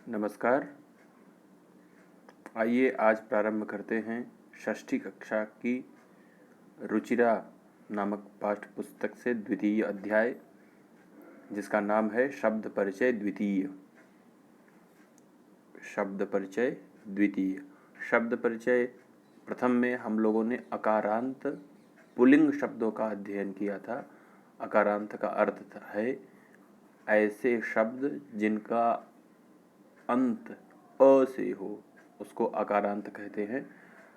नमस्कार। आइए आज प्रारंभ करते हैं षष्ठी कक्षा की रुचिरा नामक पाठ्य पुस्तक से द्वितीय अध्याय, जिसका नाम है शब्द परिचय द्वितीय। शब्द परिचय द्वितीय। शब्द परिचय प्रथम में हम लोगों ने अकारांत पुल्लिंग शब्दों का अध्ययन किया था। अकारांत का अर्थ है ऐसे शब्द जिनका अंत अ से हो, उसको अकारांत कहते हैं।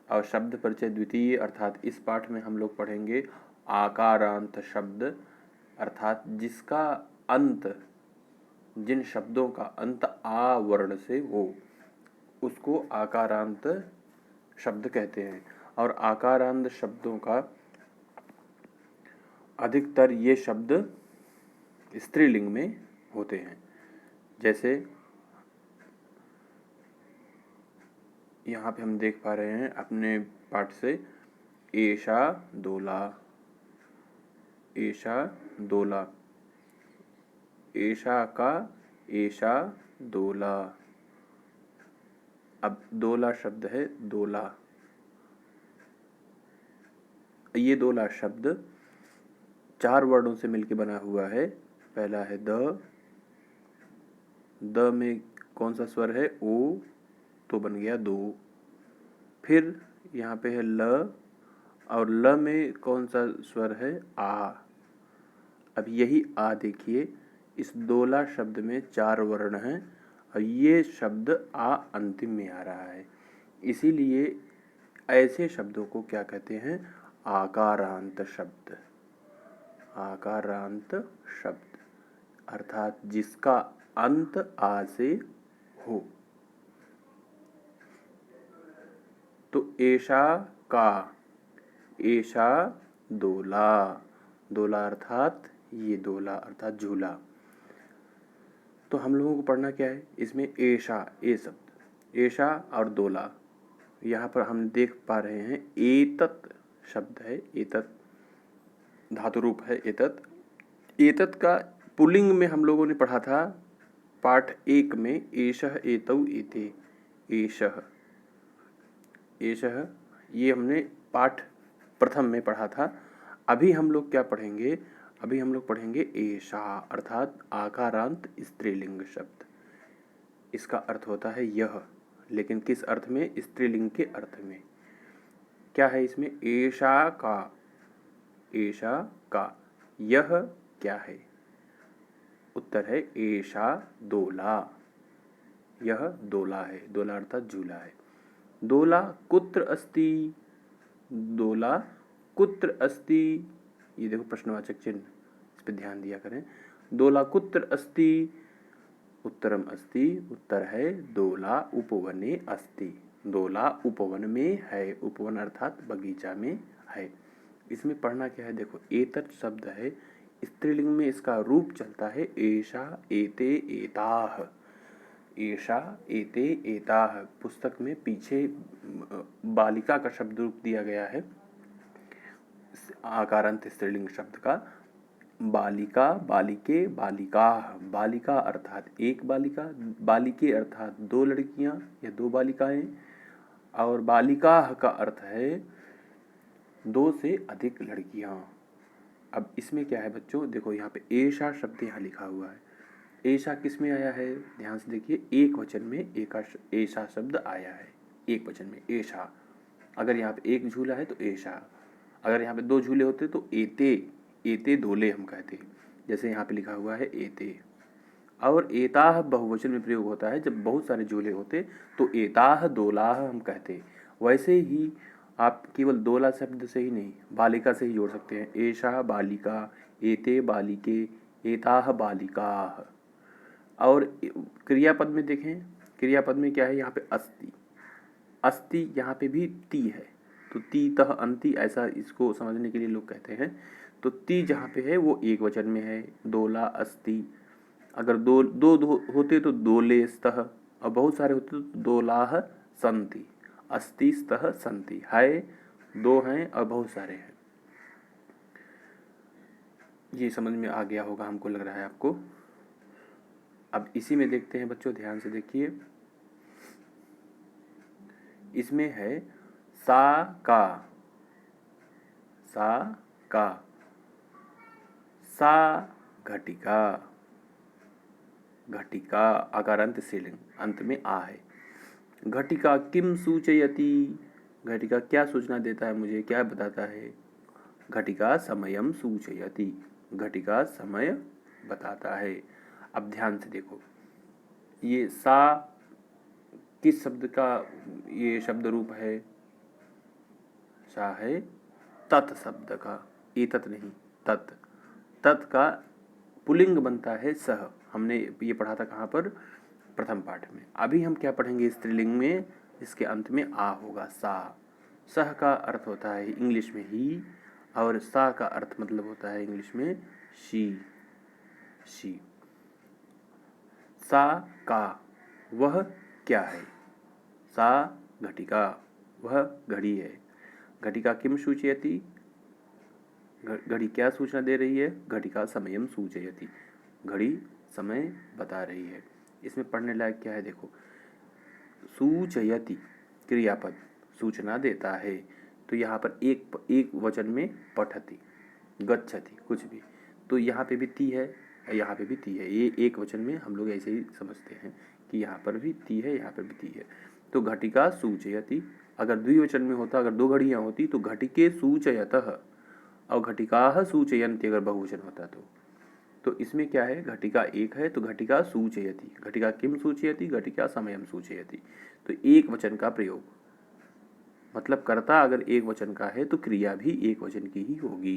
और शब्द परिचय द्वितीय अर्थात इस पाठ में हम लोग पढ़ेंगे आकारांत शब्द, अर्थात जिसका अंत, जिन शब्दों का अंत आ वर्ण से हो उसको आकारांत शब्द कहते हैं। और आकारांत शब्दों का अधिकतर ये शब्द स्त्रीलिंग में होते हैं। जैसे यहाँ पे हम देख पा रहे हैं अपने पाठ से एषा दोला, एषा दोला, एषा का एषा दोला। अब दोला शब्द है दोला। ये दोला शब्द 4 वर्णों से मिलकर बना हुआ है। पहला है द में कौन सा स्वर है? ओ, तो बन गया दो। फिर यहाँ पे है ल, और ल में कौन सा स्वर है? आ। अब यही आ देखिए, इस दोला शब्द में 4 वर्ण हैं और ये शब्द आ अंतिम में आ रहा है। इसीलिए ऐसे शब्दों को क्या कहते हैं? आकारांत शब्द। आकारांत शब्द अर्थात जिसका अंत आ से हो। तो एषा का, एषा दोला, दोला अर्थात ये दोला अर्थात झूला। तो हम लोगों को पढ़ना क्या है इसमें? एषा, ए शब्द, एषा और दोला। यहाँ पर हम देख पा रहे हैं एतत् शब्द है, एतत् धातु रूप है एतत्। एतत् का पुल्लिंग में हम लोगों ने पढ़ा था पाठ 1 में, एषः एतौ एते, एषः, एषः, ये हमने पाठ प्रथम में पढ़ा था। अभी हम लोग क्या पढ़ेंगे? अभी हम लोग पढ़ेंगे एषा अर्थात आकारांत स्त्रीलिंग शब्द। इसका अर्थ होता है यह, लेकिन किस अर्थ में? स्त्रीलिंग के अर्थ में। क्या है इसमें? एषा का, एषा का। यह क्या है? उत्तर है एषा दोला। यह दोला है, दोला अर्थात झूला है। दोला कुत्र अस्ति? दोला कुत्र अस्ति? ये देखो प्रश्नवाचक चिन्ह, इस पे ध्यान दिया करें। दोला कुत्र अस्ति? उत्तरम अस्ति, उत्तर है दोला उपवने अस्ति। दोला उपवन में है। उपवन अर्थात बगीचा में है। इसमें पढ़ना क्या है? देखो एतत् शब्द है, स्त्रीलिंग में इसका रूप चलता है एषा एते एताः। एषा एते एताः पुस्तक में पीछे बालिका का शब्द रूप दिया गया है आकारांत स्त्रीलिंग शब्द का। बालिका, बालिके, बालिकाः। बालिका अर्थात एक बालिका, बालिके अर्थात 2 लड़कियां या 2 बालिकाएं, और बालिकाः का अर्थ है 2 से अधिक लड़कियां। अब इसमें क्या है बच्चों? देखो यहाँ पे एषा शब्द यहाँ लिखा हुआ है। एषा किस में आया है? ध्यान से देखिए, एक वचन में एषा शब्द आया है। एक वचन में एषा। अगर यहाँ पे एक झूला है तो एषा, अगर यहाँ पे 2 झूले होते तो एते, एते दोले हम कहते। जैसे यहाँ पे लिखा हुआ है एते। और एताह बहुवचन में प्रयोग होता है जब बहुत सारे झूले होते, तो एताह दोलाह हम कहते। वैसे ही आप केवल दोला शब्द से ही नहीं, बालिका से ही जोड़ सकते हैं। एषा बालिका, एते बालिके, एताह बालिकाः। और क्रियापद में देखें, क्रियापद में क्या है? यहाँ पे अस्ति। अस्ति यहाँ पे भी ती है, तो ती तह अंति, ऐसा इसको समझने के लिए लोग कहते हैं। तो ती जहाँ पे है वो एक वचन में है, दोला अस्ति। अगर दो होते तो दोले स्तः, और बहुत सारे होते तो दोलाह संति। अस्ति स्तः संति, है 2 हैं और बहुत सारे हैं। ये समझ में आ गया होगा, हमको लग रहा है आपको। अब इसी में देखते हैं बच्चों, ध्यान से देखिए, इसमें है सा का, सा का, सा घटिका, घटिका अकारांत स्त्रीलिंग, अंत में आ है। घटिका किम सूचयति, घटिका क्या सूचना देता है, मुझे क्या बताता है। घटिका समयम सूचयति, घटिका समय बताता है। अब ध्यान से देखो, ये सा किस शब्द का ये शब्द रूप है, सा है तत् शब्द का, एतत् नहीं, तत्, तत् का पुल्लिंग बनता है सह। हमने ये पढ़ा था कहाँ पर, प्रथम पाठ में। अभी हम क्या पढ़ेंगे स्त्रीलिंग में, इसके अंत में आ होगा, सा। सह का अर्थ होता है इंग्लिश में ही, और सा का अर्थ मतलब होता है इंग्लिश में शी, शी। सा का वह क्या है, सा घटिका वह घड़ी है। घटिका किम सूचयति, घड़ी क्या सूचना दे रही है, घटिका समयम सूचयति, घड़ी समय बता रही है। इसमें पढ़ने लायक क्या है देखो, सूचयति क्रियापद सूचना देता है, तो यहाँ पर एक वचन में पठति, गच्छति, कुछ भी, तो यहाँ पे भी ती है, यहाँ पे भी ती है। ये एक वचन में हम लोग ऐसे ही समझते हैं कि यहाँ पर भी ती है, यहाँ पर भी ती है। तो घटिका सूचयति, अगर द्विवचन में होता, अगर दो घड़ियाँ होती तो घटिके सूचयतः, और घटिकाः सूचयन्ति अगर बहुवचन होता तो इसमें क्या है, घटिका एक है तो घटिका सूचयति, घटिका किम सूचयति, घटिका समयम सूचयति। तो एक वचन का प्रयोग, मतलब कर्ता अगर एक वचन का है तो क्रिया भी एक वचन की ही होगी।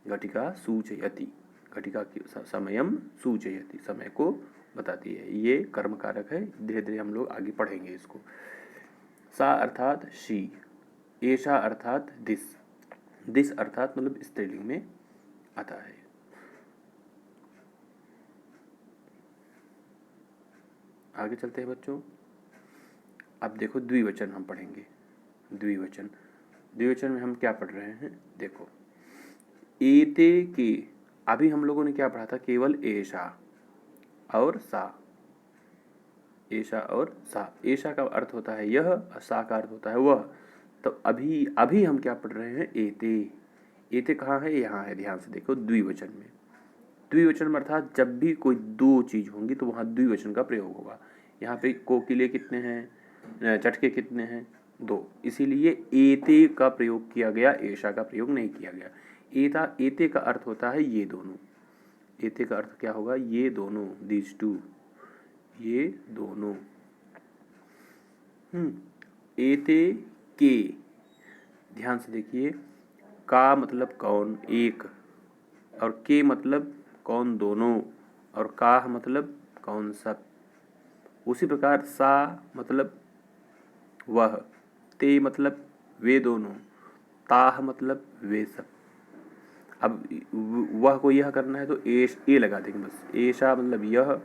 घटिका सूचयति, घटिका समयम सूचयति, समय को बताती है, ये कर्म कारक है। धीरे धीरे हम लोग आगे पढ़ेंगे इसको। सा अर्थात शी, एषा अर्थात दिस, दिस अर्थात मतलब स्त्रीलिंग में आता है। आगे चलते हैं बच्चों। अब देखो द्विवचन हम पढ़ेंगे। द्विवचन, द्विवचन में हम क्या पढ़ रहे हैं देखो, एते के, अभी हम लोगों ने क्या पढ़ा था, केवल एषा और सा, एषा और सा। एषा का अर्थ होता है यह, सा का अर्थ होता है वह। तो अभी हम क्या पढ़ रहे हैं, एते। एते कहाँ है, यहाँ है, ध्यान से देखो, द्विवचन में। द्विवचन में अर्थात जब भी कोई दो चीज होंगी तो वहाँ द्विवचन का प्रयोग होगा। यहाँ पे कोकिले कितने हैं, चटके कितने हैं, दो, इसीलिए एते का प्रयोग किया गया, एषा का प्रयोग नहीं किया गया। एते का अर्थ होता है ये दोनों, एते का अर्थ क्या होगा, ये दोनों, दीज टू, ये दोनों। एते के, ध्यान से देखिए, का मतलब कौन, एक, और के मतलब कौन, दोनों, और काह मतलब कौन, सब। उसी प्रकार सा मतलब वह, ते मतलब वे दोनों, ताह मतलब वे सब। अब वह को यह करना है तो ए लगा देंगे बस, एषा मतलब यह,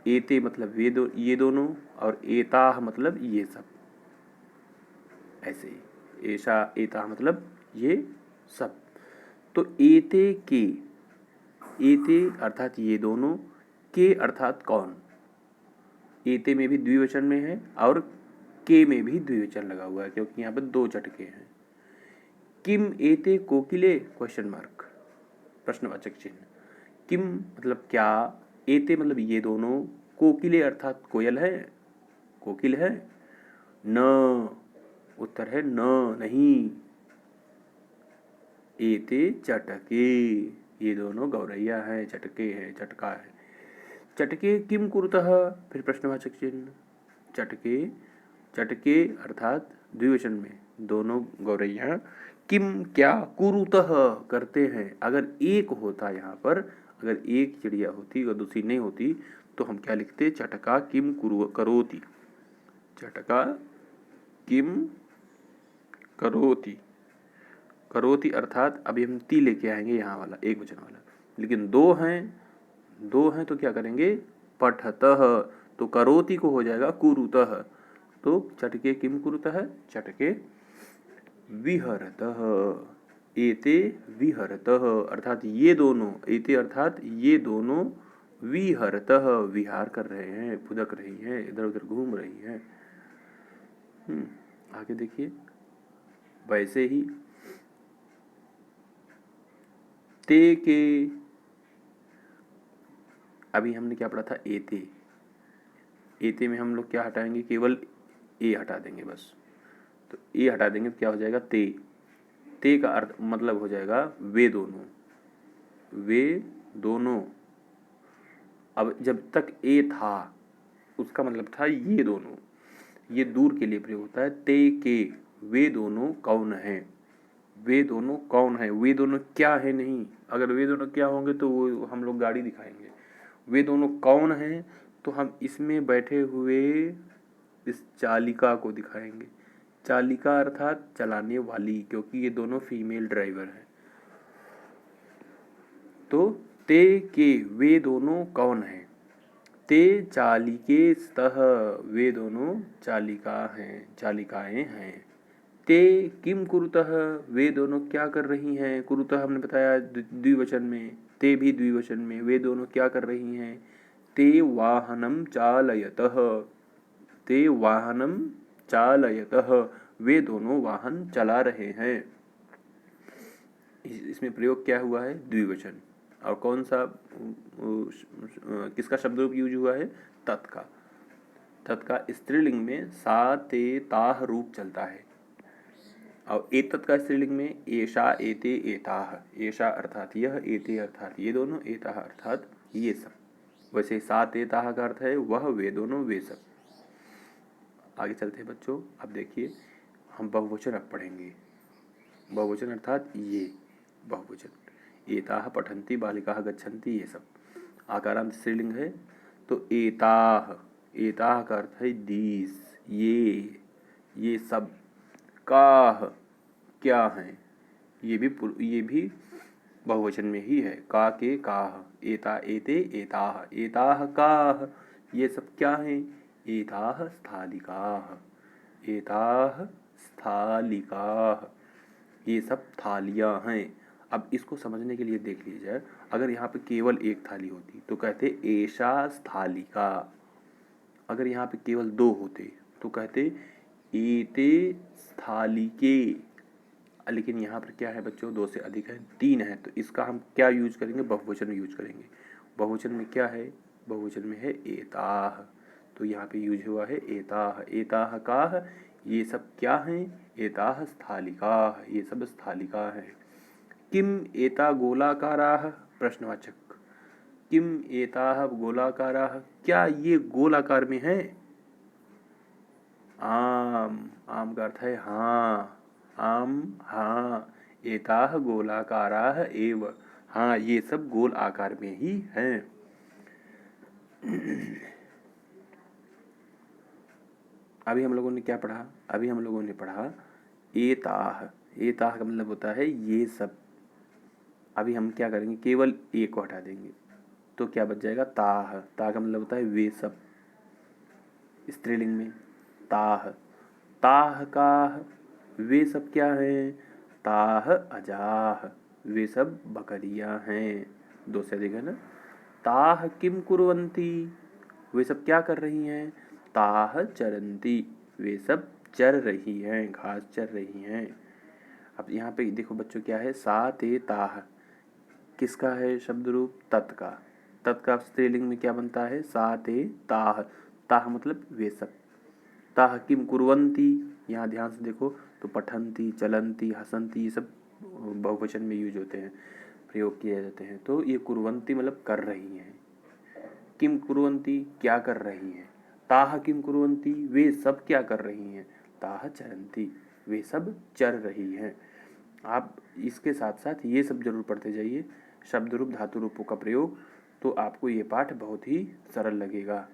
एते मतलब वे दो, ये दोनों, और एताह मतलब ये सब। ऐसे ही एषा एताह मतलब ये सब। तो एते के, एते अर्थात ये दोनों, के अर्थात कौन, एते में भी द्विवचन में है और के में भी द्विवचन लगा हुआ है, क्योंकि यहाँ पर दो चटके हैं। किम एते कोकिले, क्वेश्चन मार्क, प्रश्नवाचक चिन्ह। किम मतलब क्या, एते मतलब ये दोनों, कोकिले अर्थात कोयल है, कोकिल है, न, उत्तर है न, नहीं। एते चटके, ये दोनों गौरैया है, चटके है, चटका है। चटके किम कुरुतः, फिर प्रश्नवाचक चिन्ह। चटके, चटके अर्थात द्विवचन में दोनों गौरैया, किम क्या, कुरुतः करते हैं। अगर एक होता यहाँ पर, अगर एक चिड़िया होती और दूसरी नहीं होती तो हम क्या लिखते, चटका किम करोति, चटका किम करोति। करोति अर्थात अभी हम ती लेके आएंगे यहाँ वाला, एक वचन वाला, लेकिन दो हैं तो क्या करेंगे, पठतः, तो करोति को हो जाएगा कुरुतः। तो चटके किम कुरुतः, चटके विहरतः, एते विहरतः अर्थात ये दोनों, एते अर्थात ये दोनों विहरतः विहार कर रहे हैं, फुदक रही हैं, इधर उधर घूम रही हैं। आगे देखिए, वैसे ही ते के, अभी हमने क्या पढ़ा था, एते। एते में हम लोग क्या हटाएंगे, केवल ए हटा देंगे बस। तो ए हटा देंगे तो क्या हो जाएगा, ते। ते का अर्थ मतलब हो जाएगा वे दोनों, वे दोनों। अब जब तक ए था उसका मतलब था ये दोनों, ये दूर के लिए प्रयोग होता है। ते के वे दोनों कौन हैं, वे दोनों कौन है, वे दोनों क्या है नहीं, अगर वे दोनों क्या होंगे तो वो हम लोग गाड़ी दिखाएंगे। वे दोनों कौन हैं तो हम इसमें बैठे हुए इस चालिका को दिखाएंगे। चालिका अर्थात चलाने वाली, क्योंकि ये दोनों फीमेल ड्राइवर हैं। तो ते के वे दोनों कौन हैं, ते चालिके स्तः वे दोनों चालिका हैं, चालिकाएं हैं। ते किम कुरुतः वे दोनों क्या कर रही हैं, कुरुतः हमने बताया द्विवचन में, ते भी द्विवचन में, वे दोनों क्या कर रही हैं। ते वाहनम चालयतः, ते वाहनम चालयतः वे दोनों वाहन चला रहे हैं। इसमें प्रयोग क्या हुआ है, द्विवचन। और कौन सा किसका शब्द रूप यूज हुआ है, तत् का। तत् का स्त्रीलिंग में सा ते ताह रूप चलता है, और एतत् का स्त्रीलिंग में एषा एते एताह। एषा अर्थात यह, एते अर्थात ये दोनों, एताह अर्थात ये सब। वैसे सा ते ताह का अर्थ है वह, वे दोनों, वे सब। आगे चलते हैं बच्चों। अब देखिए हम बहुवचन अब पढ़ेंगे। बहुवचन अर्थात ये बहुवचन। एताह पठन्ति, बालिकाः गच्छन्ति, ये सब। आकारांत स्त्रीलिंग है तो एताह, एताह का अर्थ है दीस, ये सब। काह क्या है, ये भी बहुवचन में ही है। का के काह, एता एते एताह, एताह काह ये सब क्या हैं, एताह स्थालिकाह, एताह स्थालिकाह ये सब थालियां हैं। अब इसको समझने के लिए देख लीजिए, अगर यहाँ पे केवल एक थाली होती तो कहते एषा स्थालिका, अगर यहाँ पे केवल दो होते तो कहते एते स्थालिके। लेकिन यहाँ पर क्या है बच्चों, दो से अधिक है, तीन है, तो इसका हम क्या यूज करेंगे, बहुवचन में यूज करेंगे। बहुवचन में क्या है, बहुवचन में है एताह, तो यहाँ पे यूज हुआ है एताह। एताह काह ये सब क्या हैं, एताह स्थालिकाः ये सब स्थालिका है। किम एता गोलाकाराः प्रश्नवाचक, किम एताः गोलाकाराः क्या ये गोलाकार में है। आम, आम का अर्थ है हाँ, आम हाँ, एताः गोलाकाराः एव हाँ ये सब गोल आकार में ही हैं। अभी हम लोगों ने क्या पढ़ा, अभी हम लोगों ने पढ़ा एताह। एताह का मतलब होता है ये सब। अभी हम क्या करेंगे, केवल ए को हटा देंगे तो क्या बच जाएगा, ताह। ताह का मतलब होता है वे सब, स्त्रीलिंग में ताह। ताह काह वे सब क्या हैं, ताह अजाह वे सब बकरियां हैं, दो से अधिक है ना। ताह किम कुर्वन्ति वे सब क्या कर रही हैं, ताह चरन्ति वे सब चर रही हैं, घास चर रही हैं। अब यहाँ पे देखो बच्चों क्या है, सा ते ताह किसका है शब्द रूप, तत् का। तत् का स्त्रीलिंग में क्या बनता है, सा ते ताह। ताह मतलब वे सब। ताह किम कुर्वन्ति, यहाँ ध्यान से देखो तो पठन्ति, चलन्ति, हसन्ति ये सब बहुवचन में यूज होते हैं, प्रयोग किए जाते हैं। तो ये कुर्वन्ति मतलब कर रही हैं। किम कुर्वन्ति क्या कर रही हैं, ताह किम कुर्वन्ति वे सब क्या कर रही हैं, ताह चरन्ति वे सब चर रही हैं। आप इसके साथ साथ ये सब जरूर पढ़ते जाइए, शब्द रूप धातु रूपों का प्रयोग, तो आपको ये पाठ बहुत ही सरल लगेगा।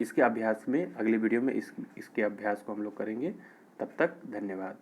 इसके अभ्यास में अगले वीडियो में इसके अभ्यास को हम लोग करेंगे। तब तक धन्यवाद।